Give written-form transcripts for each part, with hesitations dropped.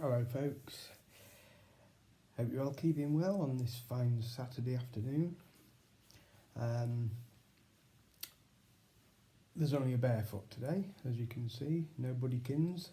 Hello folks, hope you're all keeping well on this fine Saturday afternoon. There's only a Barefoot today, as you can see, no Buddykins.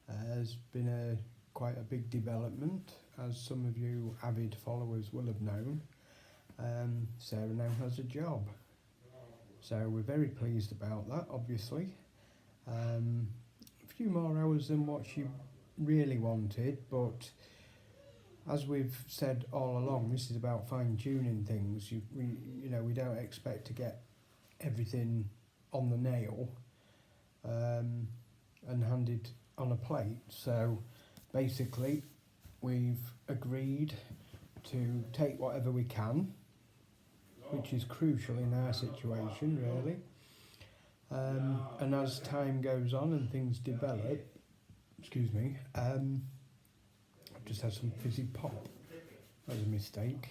Has been quite a big development, as some of you avid followers will have known. Sarah now has a job, so we're very pleased about that, obviously. A few more hours than what she really wanted, but as we've said all along, this is about fine-tuning things. We don't expect to get everything on the nail and handed on a plate. So basically we've agreed to take whatever we can, which is crucial in our situation really, and as time goes on and things develop, I've just had some fizzy pop. That was a mistake.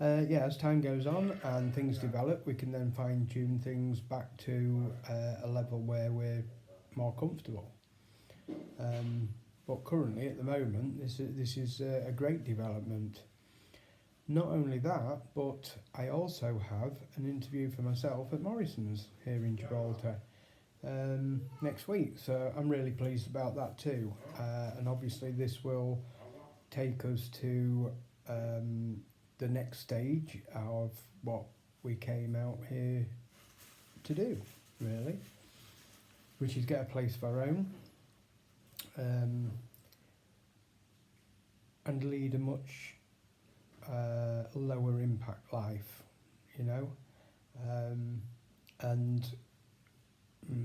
As time goes on and things develop, we can then fine-tune things back to a level where we're more comfortable. But currently, at the moment, this is a great development. Not only that, but I also have an interview for myself at Morrison's here in Gibraltar next week, so I'm really pleased about that too, and obviously this will take us to the next stage of what we came out here to do, really, which is get a place of our own and lead a much lower impact life, and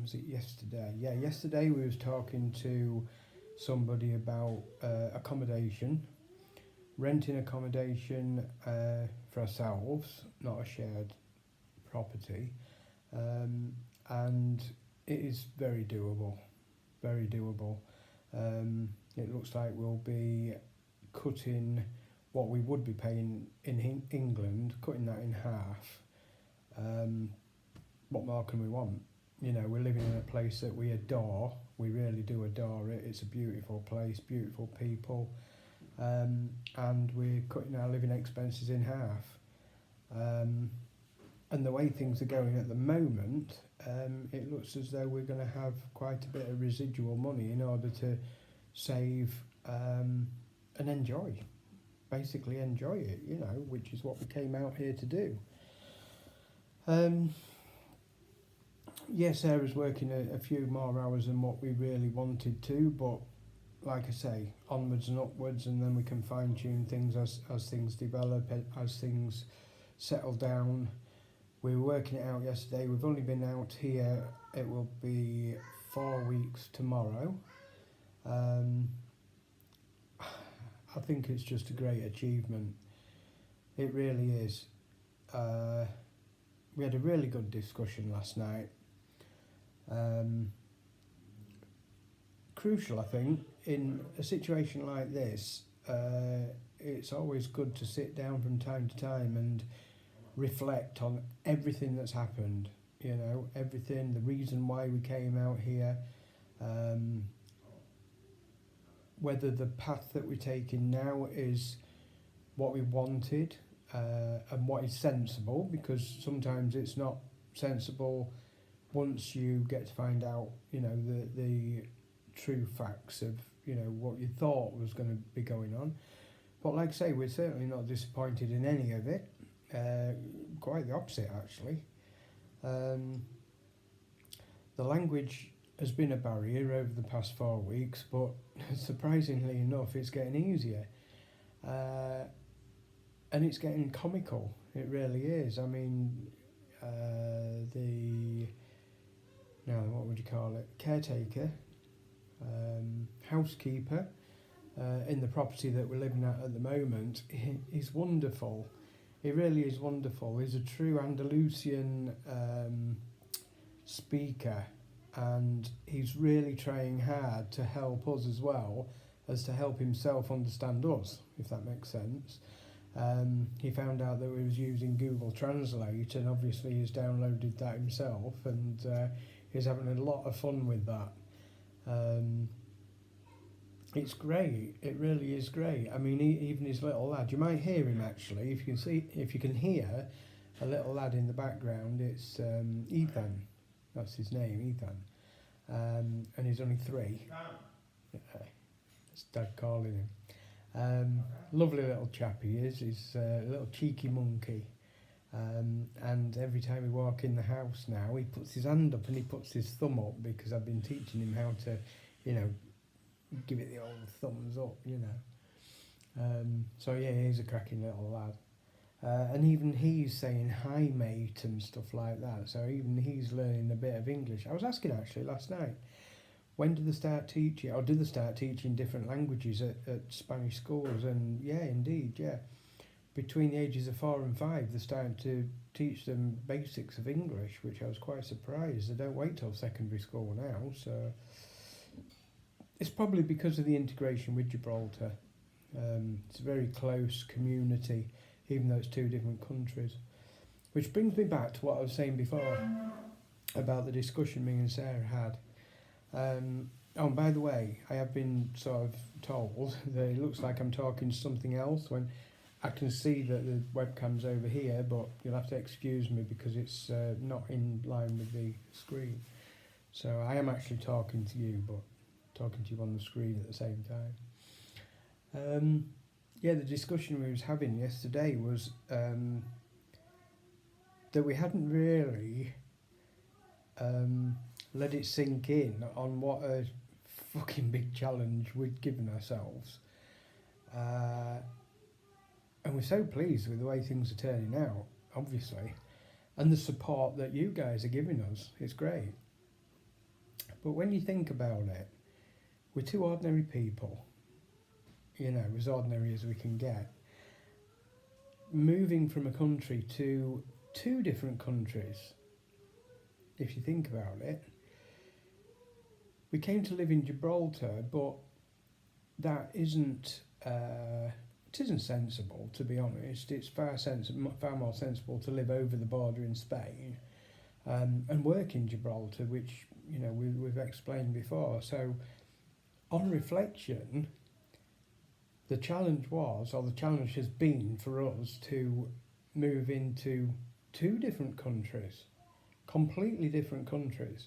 was it yesterday? Yeah, yesterday we was talking to somebody about accommodation, renting accommodation for ourselves, not a shared property, and it is very doable, very doable. It looks like we'll be cutting what we would be paying in England, cutting that in half. What more can we want? We're living in a place that we adore. We really do adore it. It's a beautiful place, beautiful people, and we're cutting our living expenses in half. And the way things are going at the moment, it looks as though we're going to have quite a bit of residual money in order to save and enjoy. Basically enjoy it, which is what we came out here to do. Sarah's working a few more hours than what we really wanted to, but like I say, onwards and upwards, and then we can fine-tune things as things develop, as things settle down. We were working it out yesterday. We've only been out here, it will be 4 weeks tomorrow. I think it's just a great achievement. It really is. We had a really good discussion last night. Crucial, I think, in a situation like this, it's always good to sit down from time to time and reflect on everything that's happened, everything, the reason why we came out here, whether the path that we're taking now is what we wanted, and what is sensible, because sometimes it's not sensible once you get to find out, the true facts of, what you thought was going to be going on. But like I say, we're certainly not disappointed in any of it. Quite the opposite, actually. The language has been a barrier over the past 4 weeks, but surprisingly enough, it's getting easier. And it's getting comical, it really is. I mean, what would you call it? Caretaker, housekeeper in the property that we're living at the moment is wonderful. It really is wonderful. He's a true Andalusian speaker, and he's really trying hard to help us as well as to help himself understand us, if that makes sense. He found out that we was using Google Translate, and obviously he's downloaded that himself, and he's having a lot of fun with that. It's great. It really is great. I mean, even his little lad. You might hear him actually. If you can see, if you can hear a little lad in the background, it's Ethan. That's his name, Ethan. And he's only 3. It's Dad calling him. Lovely little chap he is. He's a little cheeky monkey. And every time we walk in the house now, he puts his hand up and he puts his thumb up because I've been teaching him how to, you know, give it the old thumbs up, you know. So yeah, he's a cracking little lad. And even he's saying hi mate and stuff like that. So even he's learning a bit of English. I was asking actually last night, when did they start teaching, or did they start teaching different languages at Spanish schools? And yeah, indeed, yeah. Between the ages of 4 and 5, they're starting to teach them basics of English, which I was quite surprised. They don't wait till secondary school now, so it's probably because of the integration with Gibraltar. It's a very close community, even though it's 2 different countries. Which brings me back to what I was saying before about the discussion me and Sarah had. Oh, and by the way, I have been sort of told that it looks like I'm talking something else when I can see that the webcam's over here, but you'll have to excuse me because it's not in line with the screen. So I am actually talking to you, but talking to you on the screen at the same time. Yeah, the discussion we was having yesterday was that we hadn't really let it sink in on what a fucking big challenge we'd given ourselves. And we're so pleased with the way things are turning out, obviously, and the support that you guys are giving us. It's great. But when you think about it, we're 2 ordinary people, you know, as ordinary as we can get, moving from a country to 2 different countries. If you think about it, we came to live in Gibraltar, but that isn't it isn't sensible, to be honest. It's far more sensible to live over the border in Spain and work in Gibraltar, which, you know, we've explained before. So on reflection, the challenge was, or the challenge has been for us to move into 2 different countries, completely different countries,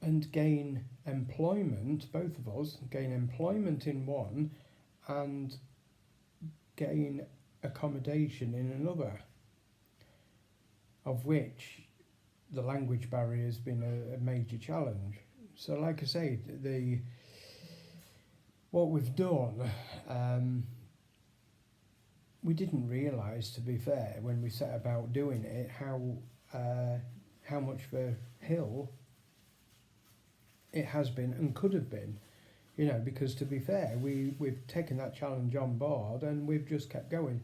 and gain employment, both of us, gain employment in one and gain accommodation in another, of which the language barrier has been a major challenge. So like I say, what we've done, we didn't realise, to be fair, when we set about doing it, how much of a hill it has been and could have been, you know, because to be fair, we've taken that challenge on board and we've just kept going.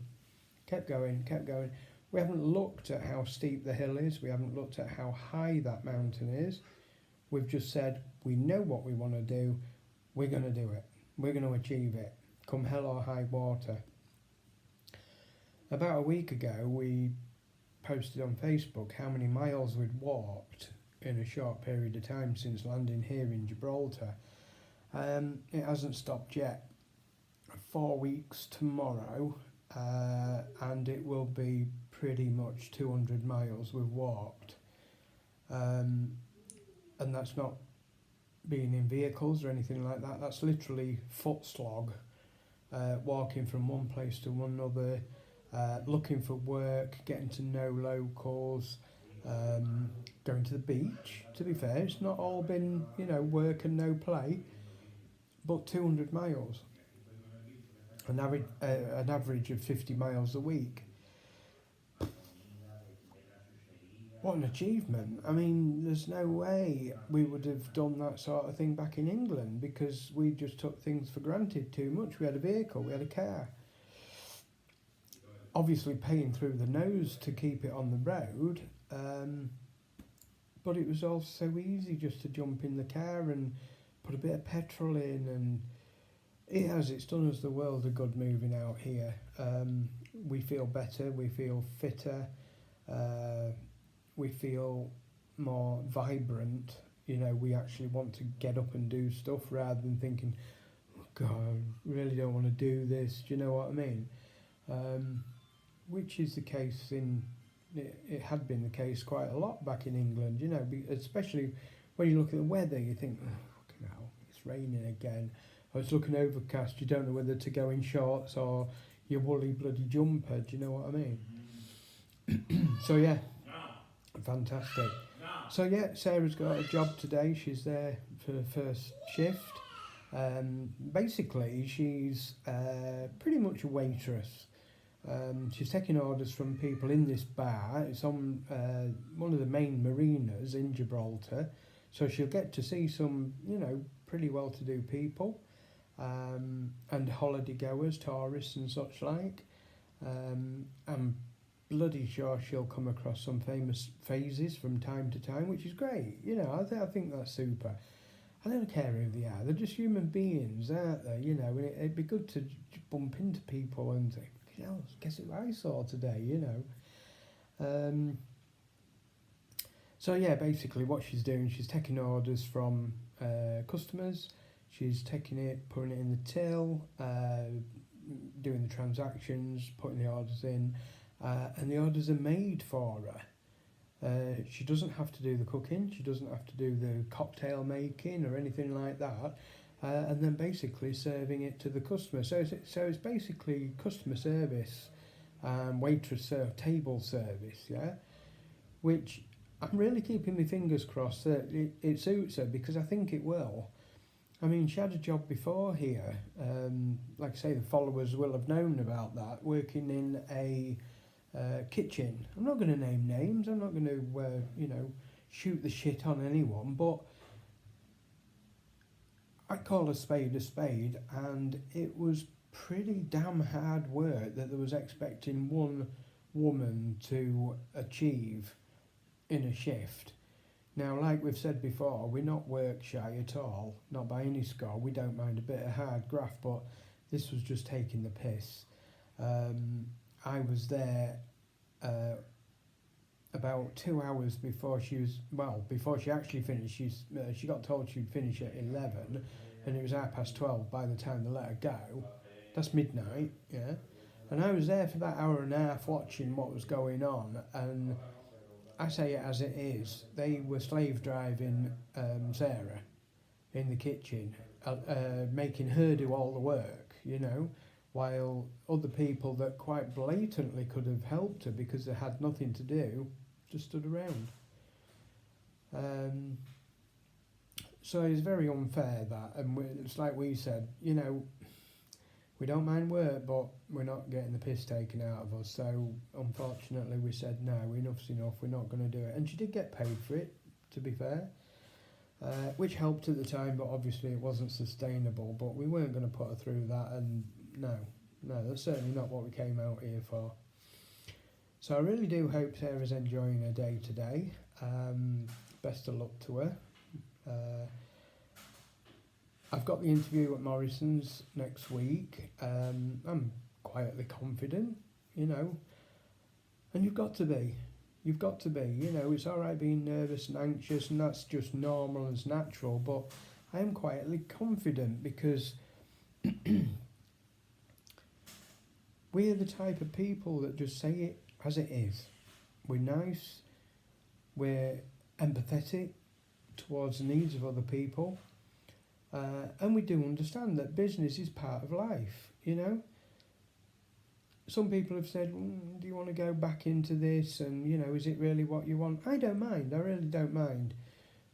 We haven't looked at how steep the hill is, we haven't looked at how high that mountain is. We've just said, we know what we want to do, we're going to do it, we're going to achieve it, come hell or high water. About a week ago, we posted on Facebook how many miles we'd walked in a short period of time since landing here in Gibraltar. It hasn't stopped yet. 4 weeks tomorrow, and it will be pretty much 200 miles we've walked. And that's not being in vehicles or anything like that. That's literally foot slog, walking from one place to another, looking for work, getting to know locals, going to the beach. To be fair, it's not all been, you know, work and no play, but 200 miles, an average of 50 miles a week. What an achievement. I mean, there's no way we would have done that sort of thing back in England, because we just took things for granted too much. We had a vehicle, we had a car, obviously paying through the nose to keep it on the road, but it was all so easy just to jump in the car and put a bit of petrol in, and it's done us the world of good moving out here. We feel better, we feel fitter, we feel more vibrant, we actually want to get up and do stuff rather than thinking, oh God, I really don't want to do this. Do you know what I mean? Which is the case it had been the case quite a lot back in England, especially when you look at the weather, you think, oh, fucking hell, it's raining again. Or it's looking overcast, you don't know whether to go in shorts or your woolly bloody jumper, do you know what I mean? So yeah, fantastic. So yeah, Sarah's got a job today, she's there for the first shift. Basically, she's pretty much a waitress. She's taking orders from people in this bar. It's on one of the main marinas in Gibraltar, so she'll get to see some, pretty well-to-do people, and holiday goers, tourists and such like. I'm bloody sure she'll come across some famous faces from time to time, which is great. I think that's super. I don't care who they are. They're just human beings, aren't they? And it'd be good to bump into people and think, guess who I saw today, So yeah, basically what she's doing, she's taking orders from customers, she's taking it, putting it in the till, doing the transactions, putting the orders in, and the orders are made for her. She doesn't have to do the cooking, she doesn't have to do the cocktail making or anything like that. And then basically serving it to the customer. So it's basically customer service, waitress table service, yeah? Which I'm really keeping my fingers crossed that it suits her, because I think it will. I mean, she had a job before here. Like I say, the followers will have known about that, working in a kitchen. I'm not going to name names, I'm not going to, shoot the shit on anyone, but I call a spade, and it was pretty damn hard work that there was expecting one woman to achieve in a shift. Now, like we've said before, we're not work shy at all, not by any score. We don't mind a bit of hard graft, but this was just taking the piss. I was there about 2 hours before before she actually finished. She got told she'd finish at 11, and it was 12:30 by the time they let her go. That's midnight, yeah. And I was there for that hour and a half watching what was going on, and I say it as it is. They were slave driving Sarah in the kitchen, making her do all the work, while other people that quite blatantly could have helped her because they had nothing to do just stood around. So it's very unfair that, and it's like we said, we don't mind work, but we're not getting the piss taken out of us. So unfortunately we said, no, enough's enough, we're not going to do it. And she did get paid for it, to be fair, which helped at the time, but obviously it wasn't sustainable. But we weren't going to put her through that, and no, that's certainly not what we came out here for. So I really do hope Sarah's enjoying her day today. Best of luck to her. I've got the interview at Morrison's next week. I'm quietly confident, and you've got to be. It's all right being nervous and anxious, and that's just normal and it's natural, but I am quietly confident because we're the type of people that just say it as it is. We're nice, we're empathetic towards the needs of other people, and we do understand that business is part of life, Some people have said, do you want to go back into this, and, is it really what you want? I don't mind, I really don't mind,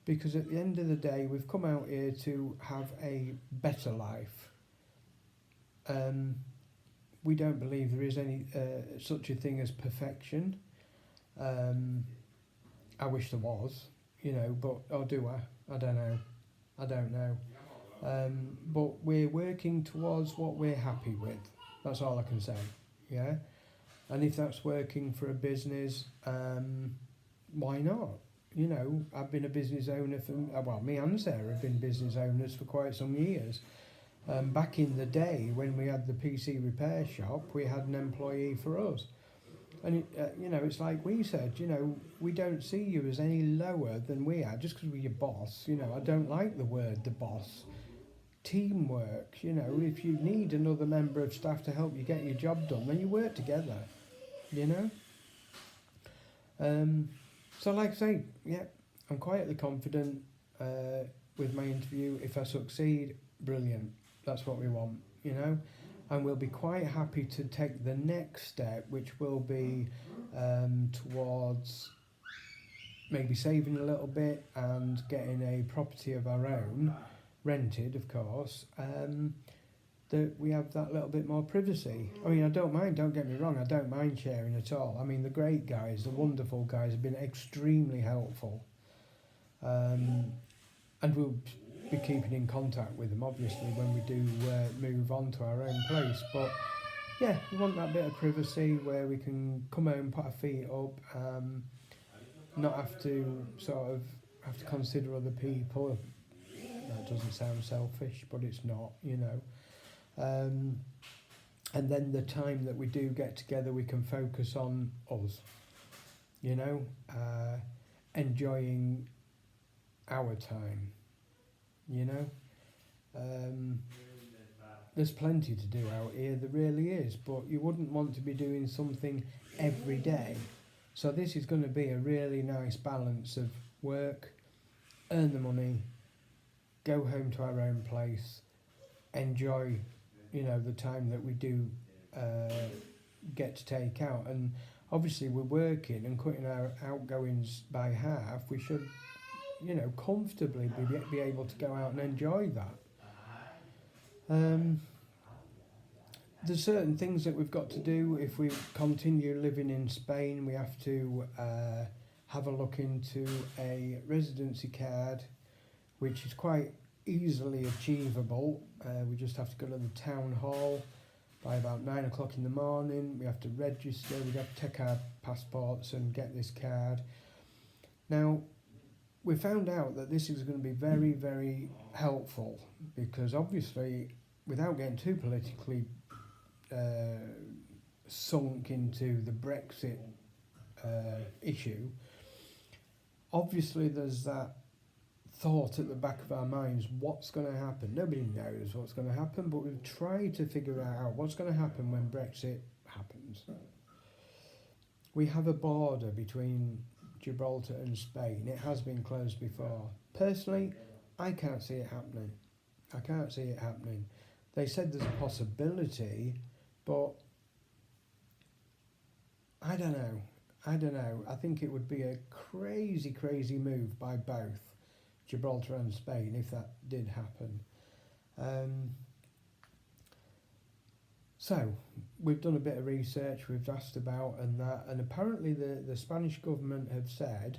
because at the end of the day, we've come out here to have a better life. We don't believe there is any such a thing as perfection. I wish there was, but or do I? I don't know. But we're working towards what we're happy with. That's all I can say. Yeah, and if that's working for a business, why not? I've been a business owner me and Sarah have been business owners for quite some years. Back in the day when we had the PC repair shop, we had an employee for us. And you know, it's like we said, you know, we don't see you as any lower than we are just because we're your boss. You know, I don't like the word the boss. Teamwork, you know, if you need another member of staff to help you get your job done, then you work together, you know. So like I say, yeah, I'm quietly confident with my interview. If I succeed, brilliant. That's what we want, you know. And we'll be quite happy to take the next step, which will be towards maybe saving a little bit and getting a property of our own, rented of course, that we have that little bit more privacy. I mean, I don't mind, don't get me wrong, I don't mind sharing at all. I mean, the great guys, the wonderful guys have been extremely helpful. And we'll be keeping in contact with them, obviously, when we do move on to our own place. But yeah, we want that bit of privacy where we can come home, put our feet up, not have to sort of have to consider other people. That doesn't sound selfish, but it's not, you know. And then the time that we do get together, we can focus on us, you know, enjoying our time, you know. There's plenty to do out here, there really is, but you wouldn't want to be doing something every day. So this is going to be a really nice balance of work, earn the money, go home to our own place, enjoy, you know, the time that we do get to take out. And obviously we're working and cutting our outgoings by half. We should, you know, comfortably be able to go out and enjoy that. There's certain things that we've got to do. If we continue living in Spain, we have to have a look into a residency card, which is quite easily achievable. We just have to go to the town hall by about 9 o'clock in the morning. We have to register, we have to take our passports and get this card. Now, we found out that this is going to be very, very helpful, because obviously, without getting too politically sunk into the Brexit issue, obviously there's that thought at the back of our minds, what's going to happen? Nobody knows what's going to happen, but we've tried to figure out what's going to happen when Brexit happens. We have a border between Gibraltar and Spain. It has been closed before. Personally, I can't see it happening. I can't see it happening. They said there's a possibility, but I don't know. I think it would be a crazy, crazy move by both Gibraltar and Spain if that did happen. So we've done a bit of research, we've asked about and that, and apparently the Spanish government have said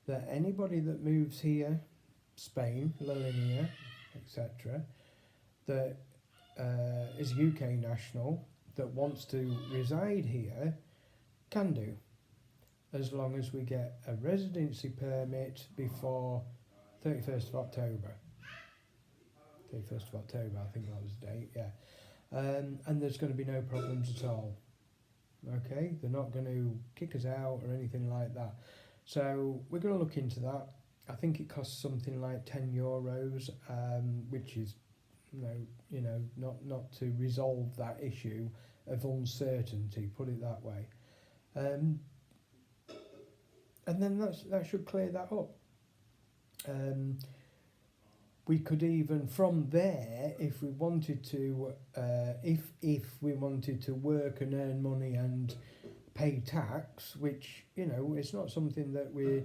that anybody that moves here, Spain, La Linea, etc., that is a UK national that wants to reside here can do, as long as we get a residency permit before 31st of October. 31st of October, I think that was the date, yeah. And there's going to be no problems at all. Okay, they're not going to kick us out or anything like that. So we're going to look into that. I think it costs something like €10, which is, not to resolve that issue of uncertainty, put it that way. And then that should clear that up. We could even, from there, if we wanted to, if we wanted to work and earn money and pay tax, which, it's not something that we're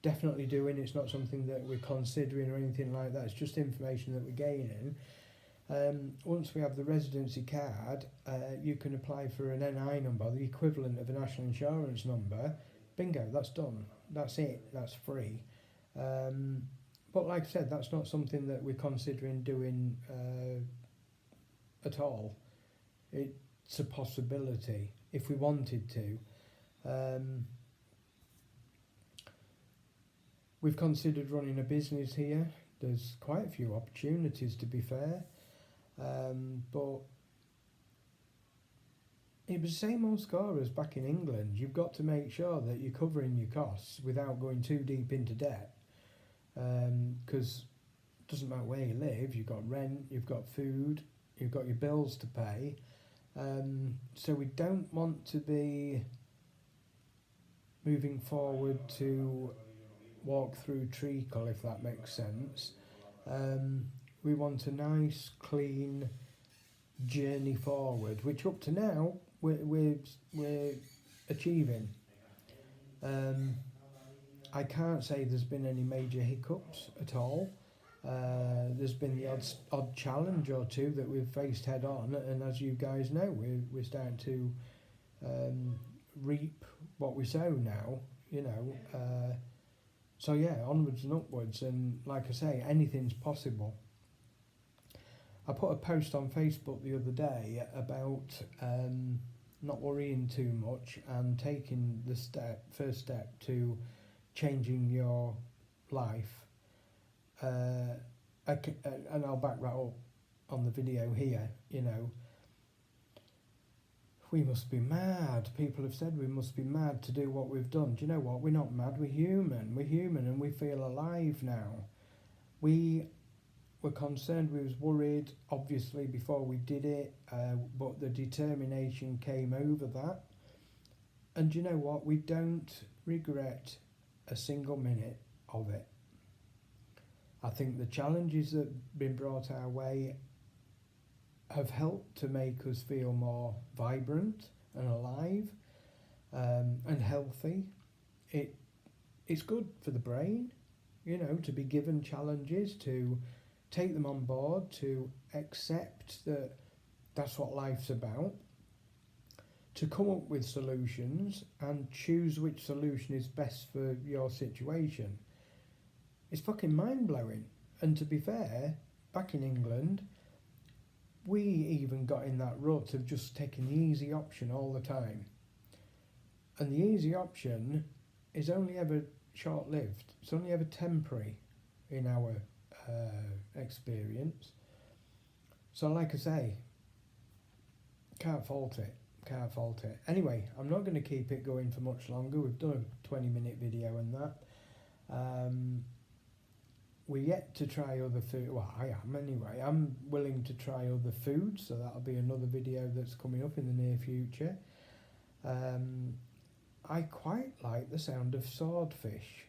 definitely doing, it's not something that we're considering or anything like that, it's just information that we're gaining. Once we have the residency card, you can apply for an NI number, the equivalent of a national insurance number. Bingo, that's done. That's it, that's free. But like I said, that's not something that we're considering doing at all. It's a possibility if we wanted to. We've considered running a business here. There's quite a few opportunities, to be fair. But it was the same old score as back in England. You've got to make sure that you're covering your costs without going too deep into debt, because it doesn't matter where you live, you've got rent, you've got food, you've got your bills to pay. So we don't want to be moving forward to walk through treacle, if that makes sense. We want a nice, clean journey forward, which up to now we're achieving. I can't say there's been any major hiccups at all. There's been the odd challenge or two that we've faced head on, and as you guys know, we're starting to reap what we sow now, you know. So yeah, onwards and upwards, and like I say, anything's possible. I put a post on Facebook the other day about not worrying too much and taking the first step to changing your life. And I'll back that up on the video here, you know. We must be mad. People have said we must be mad to do what we've done. Do you know what? We're not mad, we're human. We're human and we feel alive now. We were concerned, we was worried, obviously, before we did it, but the determination came over that. And do you know what? We don't regret a single minute of it. I think the challenges that have been brought our way have helped to make us feel more vibrant and alive, and healthy. It's good for the brain, you know, to be given challenges, to take them on board, to accept that that's what life's about, to come up with solutions and choose which solution is best for your situation. It's fucking mind-blowing. And to be fair, back in England, we even got in that rut of just taking the easy option all the time. And the easy option is only ever short-lived. It's only ever temporary in our experience. So like I say, can't fault it. Anyway, I'm not going to keep it going for much longer. We've done a 20-minute video and that. We're yet to try other food. Well, I am anyway. I'm willing to try other foods, so that'll be another video that's coming up in the near future. I quite like the sound of swordfish.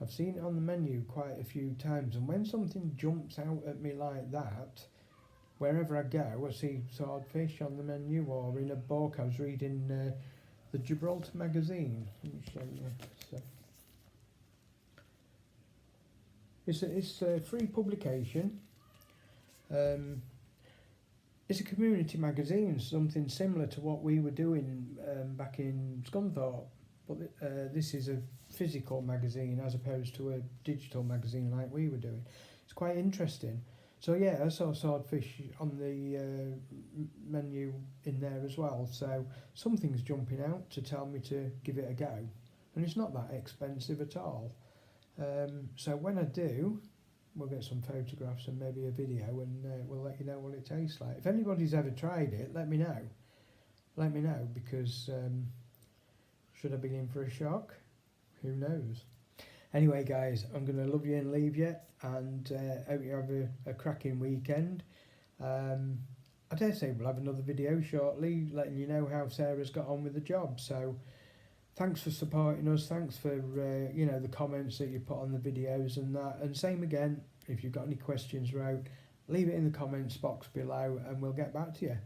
I've seen it on the menu quite a few times, and when something jumps out at me like that, wherever I go, I see swordfish on the menu or in a book. I was reading the Gibraltar magazine. Let me show you. It's a free publication. It's a community magazine, something similar to what we were doing back in Scunthorpe, but this is a physical magazine as opposed to a digital magazine like we were doing. It's quite interesting. So yeah, I saw swordfish on the menu in there as well, so something's jumping out to tell me to give it a go, and it's not that expensive at all. So when I do, we'll get some photographs and maybe a video, and we'll let you know what it tastes like. If anybody's ever tried it, let me know. Let me know, because should I be in for a shock? Who knows? Anyway, guys, I'm going to love you and leave you, and hope you have a cracking weekend. I dare say we'll have another video shortly, letting you know how Sarah's got on with the job. So thanks for supporting us. Thanks for you know, the comments that you put on the videos and that. And same again, if you've got any questions wrote, leave it in the comments box below, and we'll get back to you.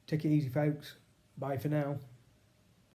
Take it easy, folks. Bye for now.